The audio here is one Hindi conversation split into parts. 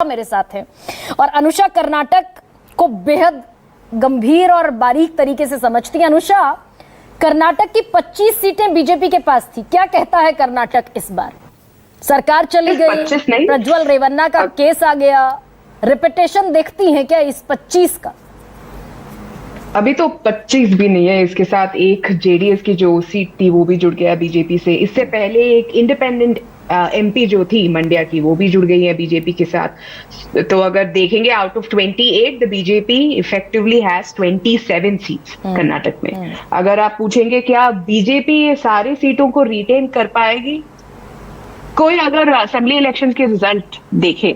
मेरे साथ हैं और अनुषा कर्नाटक को बेहद गंभीर और बारीक तरीके से समझती है। अनुषा, कर्नाटक की 25 सीटें बीजेपी के पास थी, क्या कहता है कर्नाटक इस बार? सरकार चली गई, प्रज्वल रेवन्ना का केस आ गया, रिपीटेशन देखती हैं क्या इस 25 का? अभी तो 25 भी नहीं है, इसके साथ एक जेडीएस की जो सीट थी वो भी जुड़ गया बीजेपी से। इससे पहले एक इंडिपेंडेंट एमपी जो थी मंड्या की, वो भी जुड़ गई है बीजेपी के साथ। तो अगर देखेंगे out of 28 the BJP effectively has 27 seats Karnataka में। अगर आप पूछेंगे क्या बीजेपी ये सारी सीटों को रिटेन कर पाएगी, कोई अगर असेंबली इलेक्शंस के रिजल्ट देखे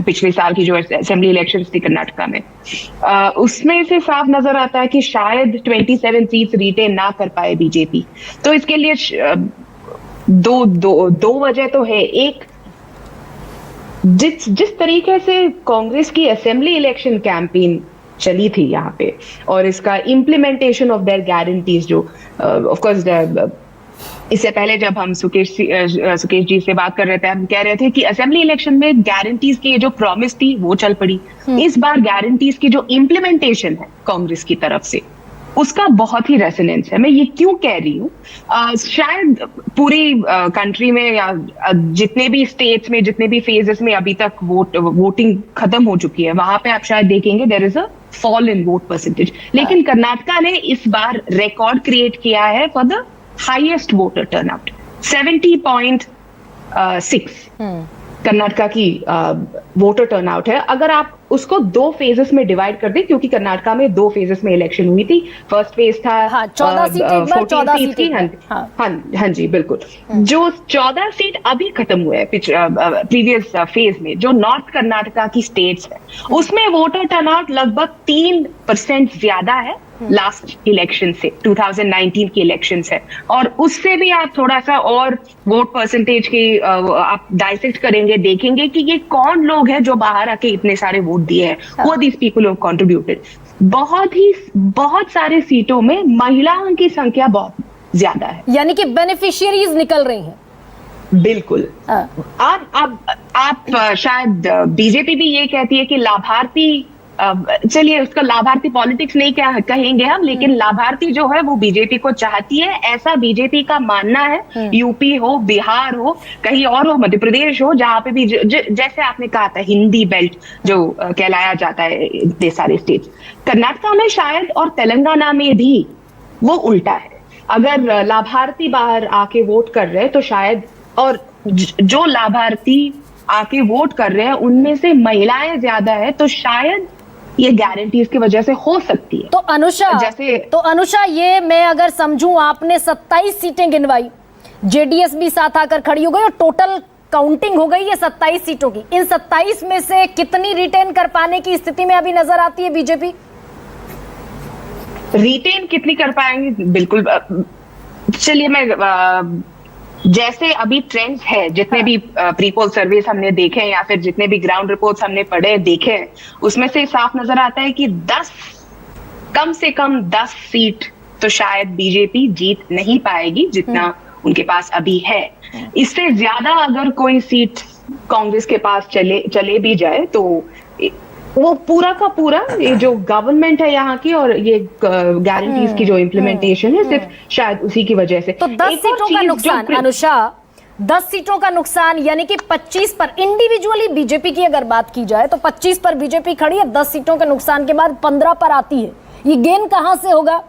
पिछले साल की जो असेंबली इलेक्शंस थी कर्नाटका में, उसमें से साफ नजर आता है कि शायद 27 सीट्स रिटेन ना कर पाए बीजेपी। तो इसके लिए दो वजह तो है। एक, जिस तरीके से कांग्रेस की असेंबली इलेक्शन कैंपेन चली थी यहाँ पे, और इसका इम्प्लीमेंटेशन ऑफ देयर गारंटीज, जो ऑफ कोर्स इससे पहले जब हम सुकेश जी से बात कर रहे थे, हम कह रहे थे कि असेंबली इलेक्शन में गारंटीज की जो प्रॉमिस थी वो चल पड़ी। इस बार गारंटीज की जो इम्प्लीमेंटेशन है कांग्रेस की तरफ से, उसका बहुत ही रेजोनेंस है। मैं ये क्यों कह रही हूँ, शायद पूरी कंट्री में या जितने भी स्टेट्स में, जितने भी फेजेस में अभी तक वोटिंग खत्म हो चुकी है, वहां पे आप शायद देखेंगे there is a fall in vote percentage. लेकिन कर्नाटका ने इस बार रिकॉर्ड क्रिएट किया है for the highest voter turnout, 70.6 Karnataka की वोटर टर्नआउट है। अगर आप उसको दो फेजेस में डिवाइड कर दें, क्योंकि कर्नाटका में दो फेजेस में इलेक्शन हुई थी। फर्स्ट फेज था 14 सीट, 14 सीट थी। हाँ जी, बिल्कुल। जो 14 सीट अभी खत्म हुए हैं प्रीवियस फेज में, जो नॉर्थ कर्नाटका की स्टेट्स है, उसमें वोटर टर्नआउट लगभग 3% ज्यादा है लास्ट इलेक्शन से, 2019 की इलेक्शन से। और उससे भी आप थोड़ा सा और वोट परसेंटेज की आप डाइसेक्ट करेंगे, देखेंगे कि ये कौन लोग हैं जो बाहर आके इतने सारे वोट दिए हैं, वो दीज पीपल हु कंट्रीब्यूटेड। बहुत सारे सीटों में महिलाओं की संख्या बहुत ज्यादा है, यानी कि बेनिफिशियरीज निकल रही हैं। बिल्कुल। आप शायद बीजेपी भी ये कहती है कि लाभार्थी, चलिए उसका लाभार्थी पॉलिटिक्स नहीं क्या कहेंगे हम, लेकिन लाभार्थी जो है वो बीजेपी को चाहती है, ऐसा बीजेपी का मानना है। यूपी हो, बिहार हो, कहीं और हो, मध्य प्रदेश हो, जहां पे भी जैसे आपने कहा था हिंदी बेल्ट जो कहलाया जाता है इतने सारे स्टेट, कर्नाटका में शायद और तेलंगाना में भी वो उल्टा है। अगर लाभार्थी बाहर आके वोट कर रहे हैं तो शायद, और जो लाभार्थी आके वोट कर रहे हैं उनमें से महिलाएं ज्यादा है, तो शायद ये गारंटीज की वजह से हो सकती है। तो अनुषा ये मैं अगर समझूं, आपने 27 सीटें गिनवाई, जेडीएस भी साथ आकर खड़ी हो गई और टोटल काउंटिंग हो गई है 27 सीटों की। इन 27 में से कितनी रिटेन कर पाने की स्थिति में अभी नजर आती है बीजेपी? रिटेन कितनी कर पाएंगे, बिल्कुल। चलिए मैं जैसे अभी ट्रेंड्स है, जितने भी प्रीपोल सर्वेस हमने देखे या फिर जितने भी ग्राउंड रिपोर्ट्स हमने पढ़े देखे, उसमें से साफ नजर आता है कि कम से कम 10 सीट तो शायद बीजेपी जीत नहीं पाएगी, जितना उनके पास अभी है। इससे ज्यादा अगर कोई सीट कांग्रेस के पास चले भी जाए, तो वो पूरा का पूरा ये जो गवर्नमेंट है यहाँ की और ये गारंटीज की जो इम्प्लीमेंटेशन है, सिर्फ शायद उसी की वजह से। तो 10 सीटों का नुकसान, अनुषा 10 सीटों का नुकसान, यानी कि 25 पर इंडिविजुअली बीजेपी की अगर बात की जाए तो 25 पर बीजेपी खड़ी है, 10 सीटों के नुकसान के बाद 15 पर आती है। ये गेन कहां से होगा?